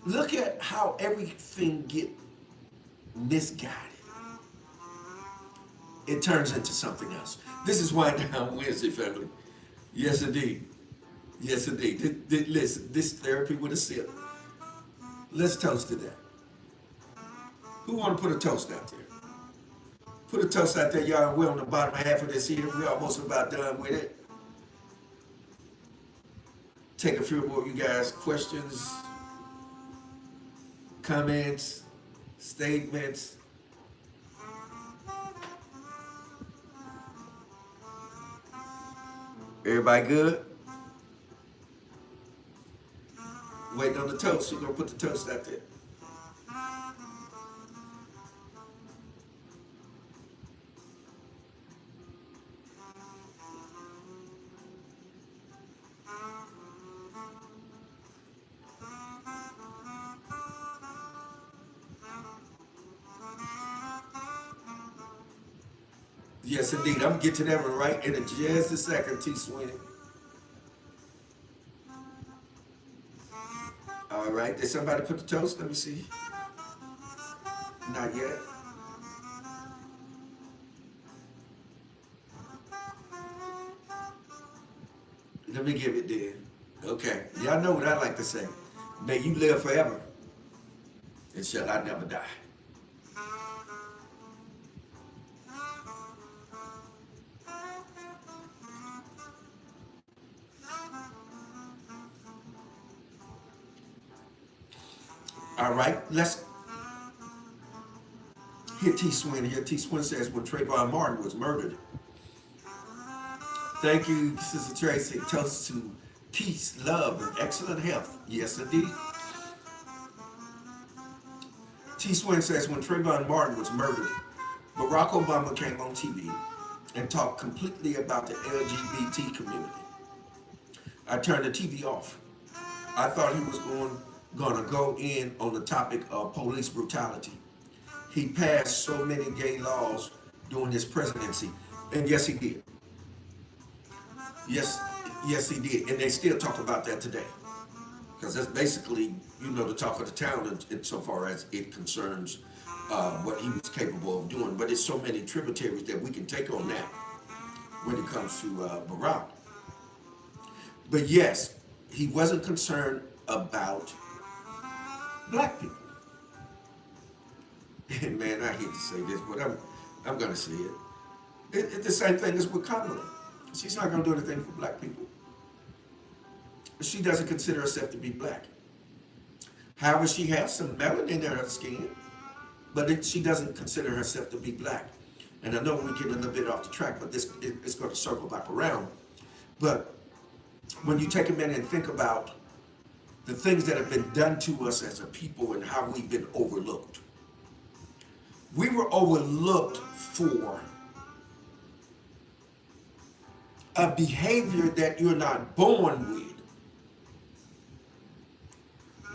S1: Look at how everything get misguided. It turns into something else. This is Wind Down Wednesday, family. Yes, indeed. Yes, indeed. Listen, this therapy with a sip. Let's toast to that. Who want to put a toast out there? Put a toast out there, y'all. We're on the bottom half of this here. We're almost about done with it. Take a few more of you guys' questions, comments, statements. Everybody good? Waiting on the toast. We're going to put the toast out there. Yes, indeed. I'm going to get to that one right in just a second, T. Sweeney. All right. Did somebody put the toast? Let me see. Not yet. Let me give it then. Okay. Y'all know what I like to say. May you live forever, and shall I never die. All right, let's hit T. Swin here. T. Swin says when Trayvon Martin was murdered. Thank you, Sister Tracy. Toast to peace, love, and excellent health. Yes, indeed. T. Swin says when Trayvon Martin was murdered, Barack Obama came on TV and talked completely about the LGBT community. I turned the TV off. I thought he was gonna go in on the topic of police brutality. He passed so many gay laws during his presidency, and yes, he did. Yes, yes, he did, and they still talk about that today because that's basically, the talk of the town insofar as it concerns what he was capable of doing. But it's so many tributaries that we can take on that when it comes to Barack. But yes, he wasn't concerned about black people. And man, I hate to say this, but I'm gonna say it. It's the same thing as with Kamala. She's not gonna do anything for black people. She doesn't consider herself to be black. However, she has some melanin in her skin, but she doesn't consider herself to be black. And I know we're getting a little bit off the track, but it's going to circle back around. But when you take a minute and think about the things that have been done to us as a people and how we've been overlooked. We were overlooked for a behavior that you're not born with.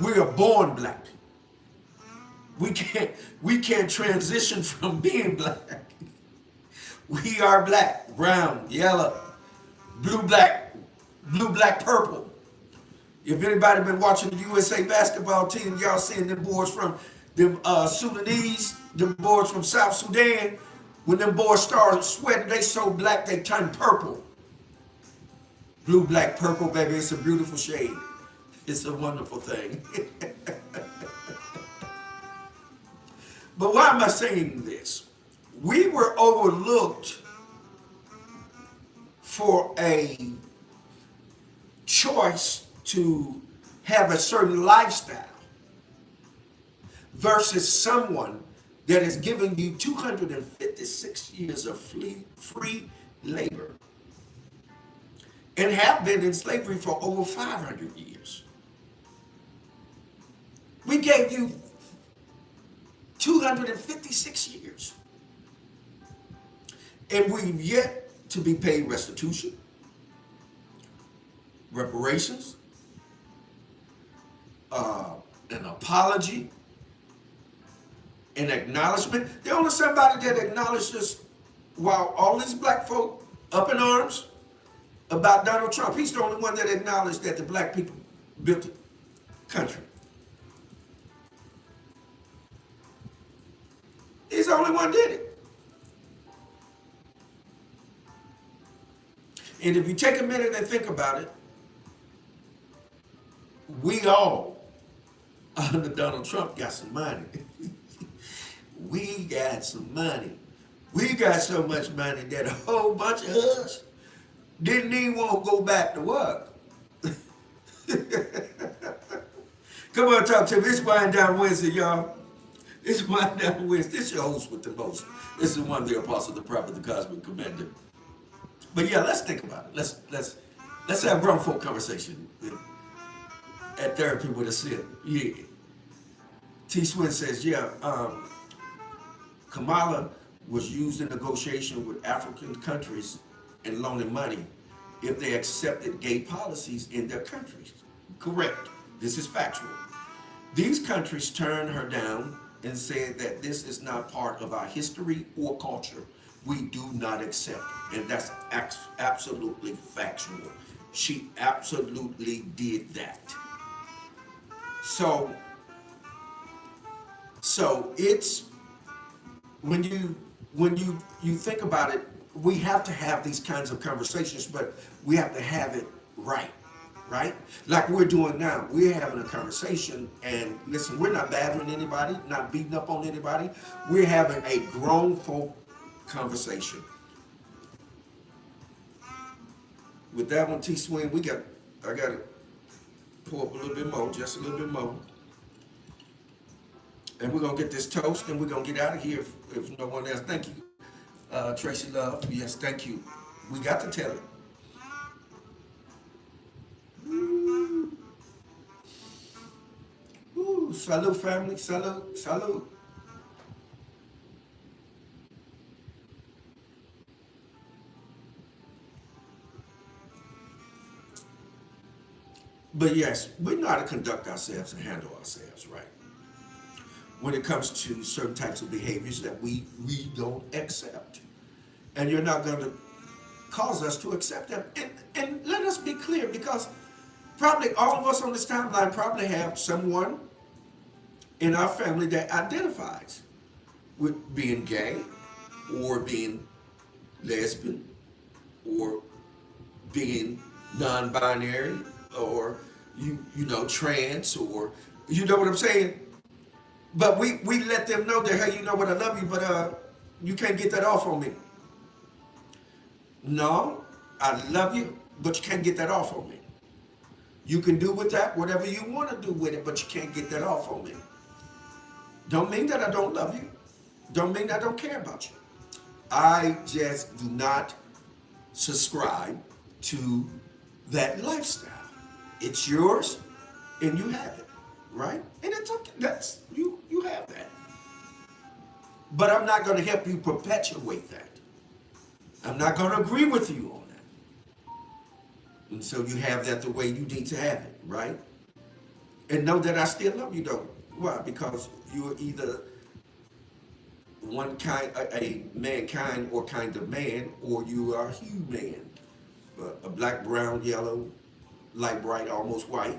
S1: We are born black. We can't transition from being black. We are black, brown, yellow, blue, black, purple. If anybody been watching the USA basketball team, y'all seen them boys from them Sudanese, them boys from South Sudan. When them boys started sweating, they so black they turned purple. Blue, black, purple, baby, it's a beautiful shade. It's a wonderful thing. But why am I saying this? We were overlooked for a choice to have a certain lifestyle versus someone that has given you 256 years of free labor and have been in slavery for over 500 years. We gave you 256 years. And we've yet to be paid restitution, reparations, an apology, an acknowledgement. The only somebody that acknowledged us while all these black folk up in arms about Donald Trump, he's the only one that acknowledged that the black people built the country. He's the only one did it. And if you take a minute and think about it, we all, under Donald Trump, got some money. We got some money. We got so much money that a whole bunch of us didn't even want to go back to work. Come on, talk to me. It's Wind Down Wednesday, y'all. It's Wind Down Wednesday. This your host with the most. This is one of the apostle, the prophet, the cosmic commander. But yeah, let's think about it. Let's have grown folk conversation at therapy with a sip. Yeah. T. Swin says, yeah, Kamala was used in negotiation with African countries and loaning money if they accepted gay policies in their countries. Correct. This is factual. These countries turned her down and said that this is not part of our history or culture. We do not accept it. And that's absolutely factual. She absolutely did that. So it's when you think about it, we have to have these kinds of conversations, but we have to have it right? Like we're doing now. We're having a conversation, and listen, we're not battering anybody, not beating up on anybody. We're having a grown folk conversation. With that one, T. Swing, I got to pull up a little bit more, just a little bit more. And we're going to get this toast, and we're going to get out of here if no one else. Thank you, Tracy Love. Yes, thank you. We got to tell it. Ooh, salute, family. Salute. But yes, we know how to conduct ourselves and handle ourselves, right? When it comes to certain types of behaviors that we don't accept. And you're not going to cause us to accept them. And let us be clear, because probably all of us on this timeline probably have someone in our family that identifies with being gay or being lesbian or being non-binary or trans, or you know what I'm saying? But we let them know that, hey, you know what, I love you, but you can't get that off on me. No, I love you, but you can't get that off on me. You can do with that whatever you want to do with it, but you can't get that off on me. Don't mean that I don't love you. Don't mean that I don't care about you. I just do not subscribe to that lifestyle. It's yours and you have it, right? And it's okay. That's you have that. But I'm not going to help you perpetuate that. I'm not going to agree with you on that. And so you have that the way you need to have it, right? And know that I still love you though. Why? Because you're either one kind, a mankind or kind of man, or you are a human. A black, brown, yellow, light bright, almost white,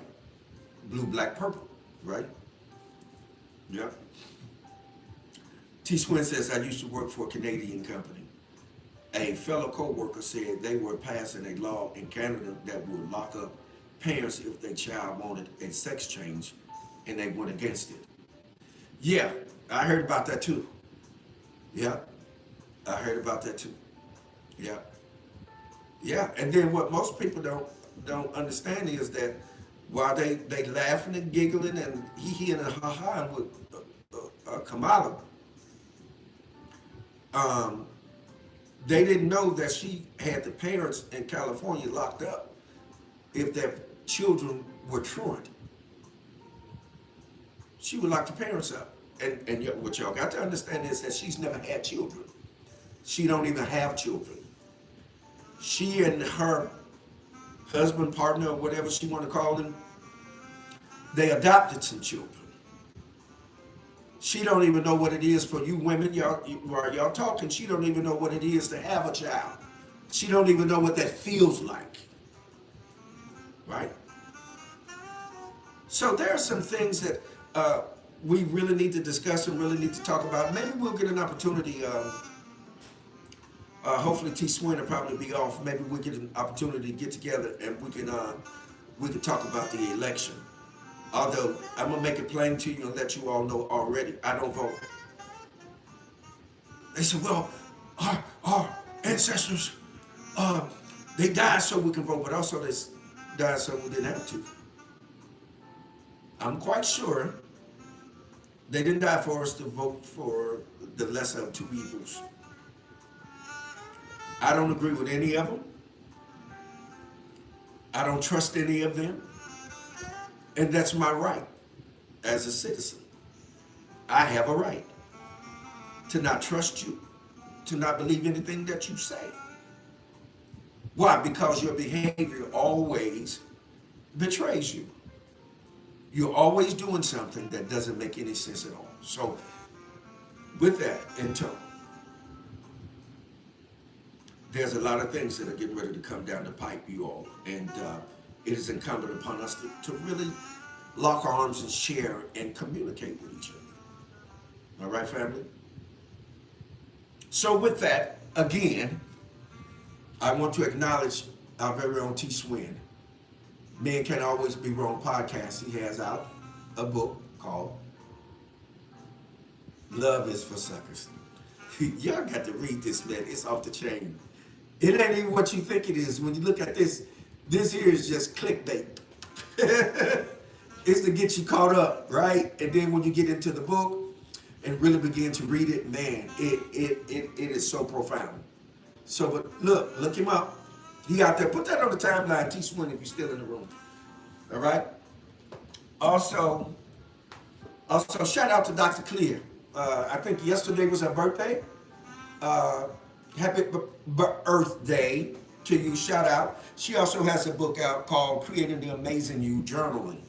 S1: blue, black, purple, right? Yeah. T. Swin says, I used to work for a Canadian company. A fellow co-worker said they were passing a law in Canada that would lock up parents if their child wanted a sex change, and they went against it. Yeah, I heard about that too. Yeah, I heard about that too. Yeah. Yeah, and then what most people don't understand is that while they laughing and giggling and hee and ha with Kamala, they didn't know that she had the parents in California locked up if their children were truant. She would lock the parents up. And what y'all got to understand is that she's never had children. She don't even have children. She and her husband, partner, or whatever she want to call them, they adopted some children. She don't even know what it is for you women, y'all talking. She don't even know what it is to have a child. She don't even know what that feels like, right? So there are some things that we really need to discuss and really need to talk about. Maybe we'll get an opportunity. Hopefully T. Swin will probably be off. Maybe we'll get an opportunity to get together and we can talk about the election. Although I'm gonna make it plain to you and let you all know already, I don't vote. They said, well, our ancestors, they died so we can vote, but also they died so we didn't have to. I'm quite sure they didn't die for us to vote for the lesser of two evils. I don't agree with any of them. I don't trust any of them. And that's my right as a citizen. I have a right to not trust you, to not believe anything that you say. Why? Because your behavior always betrays you. You're always doing something that doesn't make any sense at all. So, with that in tow, there's a lot of things that are getting ready to come down the pipe, you all. And it is incumbent upon us to really lock arms and share and communicate with each other. All right, family? So with that, again, I want to acknowledge our very own T. Swin. Men Can Always Be Wrong podcast. He has out a book called Love is for Suckers. Y'all got to read this, man. It's off the chain. It ain't even what you think it is. When you look at this, this here is just clickbait. It's to get you caught up, right? And then when you get into the book and really begin to read it, man, it is so profound. So, but look him up. He out there. Put that on the timeline, T. Swin, if you're still in the room. All right? Also, shout out to Dr. Clear. I think yesterday was her birthday. Happy birthday to you. Shout out. She also has a book out called Creating the Amazing You Journaling.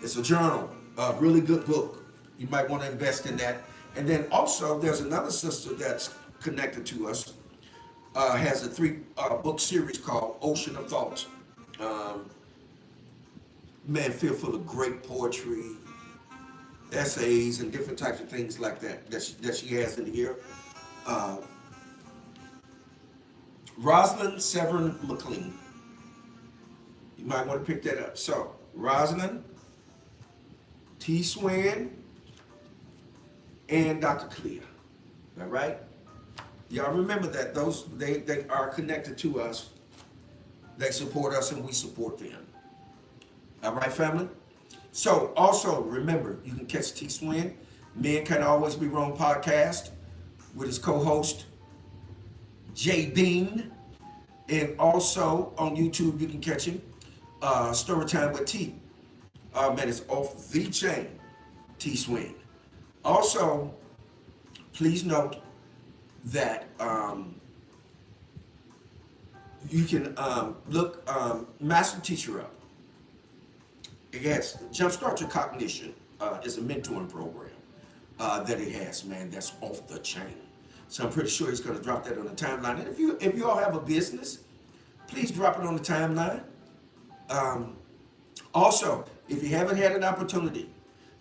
S1: It's a journal, a really good book. You might want to invest in that. And then also, there's another sister that's connected to us, has a three book series called Ocean of Thoughts. Um, Man, feel full of great poetry, essays, and different types of things like that she has in here. Uh, Rosalind Severn McLean. You might want to pick that up. So, Rosalind, T. Swan, and Dr. Clea. All right? Y'all remember that those they are connected to us. They support us and we support them. All right, family? So, also remember, you can catch T. Swin, Men Can Always Be Wrong podcast, with his co-host, Jay Dean. And also on YouTube, you can catch him, Story Time with T. Man, it's off the chain, T. Swin. Also, please note that you can look Master Teacher up. It has Jumpstart Your Cognition. It's a mentoring program that it has, man. That's off the chain. So I'm pretty sure he's going to drop that on the timeline. And if you all have a business, please drop it on the timeline. Also, if you haven't had an opportunity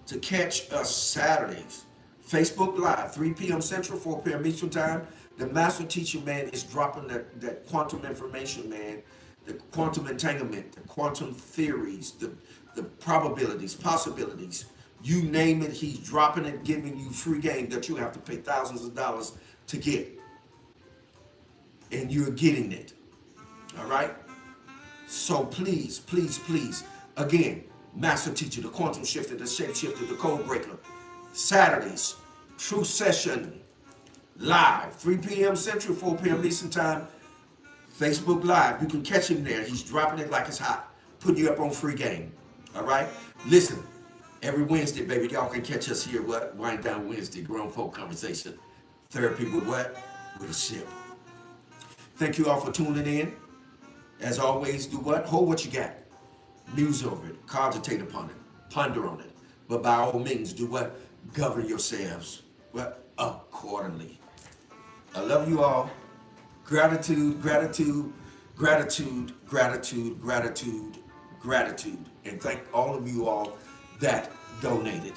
S1: to catch us Saturdays, Facebook Live, 3 p.m. Central, 4 p.m. Eastern Time, the Master Teacher, man, is dropping that quantum information, man, the quantum entanglement, the quantum theories, the probabilities, possibilities, you name it, he's dropping it, giving you free game that you have to pay thousands of dollars to get. And you're getting it. All right? So please, please, please, again, Master Teacher, the Quantum Shifter, the Shape Shifter, the Code Breaker, Saturdays, True Session, live, 3 p.m. Central, 4 p.m. Eastern Time, Facebook Live. You can catch him there. He's dropping it like it's hot, putting you up on free game. All right? Listen, every Wednesday, baby, y'all can catch us here, what? Wind Down Wednesday, Grown Folk Conversation. Therapy with what? With a sip. Thank you all for tuning in. As always, do what? Hold what you got. Muse over it. Cogitate upon it. Ponder on it. But by all means, do what? Govern yourselves. What? Accordingly. I love you all. Gratitude, gratitude, gratitude, gratitude, gratitude, gratitude. And thank all of you all that donated.